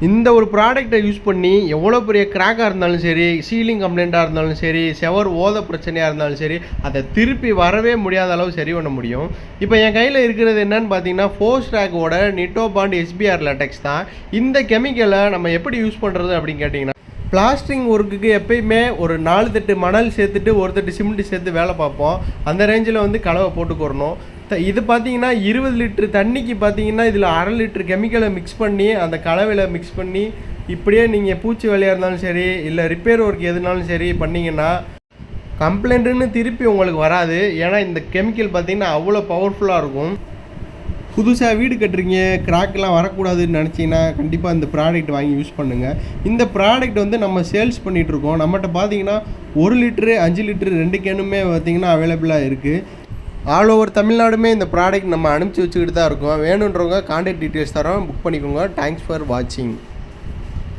இந்த ஒரு ப்ராடக்ட்டை யூஸ் பண்ணி எவ்வளோ பெரிய கிராக்காக இருந்தாலும் சரி, சீலிங் கம்ப்ளைண்ட்டாக இருந்தாலும் சரி, செவர் ஓத பிரச்சனையாக இருந்தாலும் சரி, அதை திருப்பி வரவே முடியாத அளவு சரி பண்ண முடியும். இப்போ என் கையில் இருக்கிறது என்னன்னு பார்த்தீங்கன்னா, ஃபோஸ்ட்ராக்கோட நிட்டோபாண்ட் எஸ்பிஆர் லேட்டெக்ஸ் தான். இந்த கெமிக்கலை நம்ம எப்படி யூஸ் பண்ணுறது அப்படின்னு கேட்டிங்கன்னா, பிளாஸ்டரிங் ஒர்க்குக்கு எப்பயுமே ஒரு 4 தட்டு மணல் சேர்த்துட்டு ஒரு தட்டு சிமெண்ட் சேர்த்து வேலை பார்ப்போம். அந்த ரேஞ்சில் வந்து கலவை போட்டுக்கிறணும். இது பார்த்தீங்கன்னா 20 லிட்டர் தண்ணிக்கு பார்த்தீங்கன்னா இதில் 1/2 லிட்டர் கெமிக்கலை மிக்ஸ் பண்ணி அந்த கலவையில் மிக்ஸ் பண்ணி இப்படியே நீங்கள் பூச்சி வேலையாக இருந்தாலும் சரி, இல்லை ரிப்பேர் ஒர்க் எதுனாலும் சரி பண்ணிங்கன்னா கம்ப்ளைண்ட்டுன்னு திருப்பி உங்களுக்கு வராது. ஏன்னா இந்த கெமிக்கல் பார்த்தீங்கன்னா அவ்வளோ பவர்ஃபுல்லாக இருக்கும். புதுசாக வீடு கட்டுறீங்க, கிராக்கெலாம் வரக்கூடாதுன்னு நினச்சிங்கன்னா கண்டிப்பாக இந்த ப்ராடக்ட் வாங்கி யூஸ் பண்ணுங்கள். இந்த ப்ராடக்ட் வந்து நம்ம சேல்ஸ் பண்ணிகிட்ருக்கோம். நம்மகிட்ட பார்த்தீங்கன்னா 1 லிட்டரு 5 லிட்டரு 2 கேனுமே பார்த்தீங்கன்னா அவைலபிளாக இருக்குது. ஆல் ஓவர் தமிழ்நாடுமே இந்த ப்ராடக்ட் நம்ம அனுப்பிச்சி வச்சுக்கிட்டு தான் இருக்கோம். வேணுன்றவங்க கான்டாக்ட் டீட்டெயில்ஸ் தரோம், புக் பண்ணிக்கோங்க. தேங்க்ஸ் ஃபார் வாட்சிங்.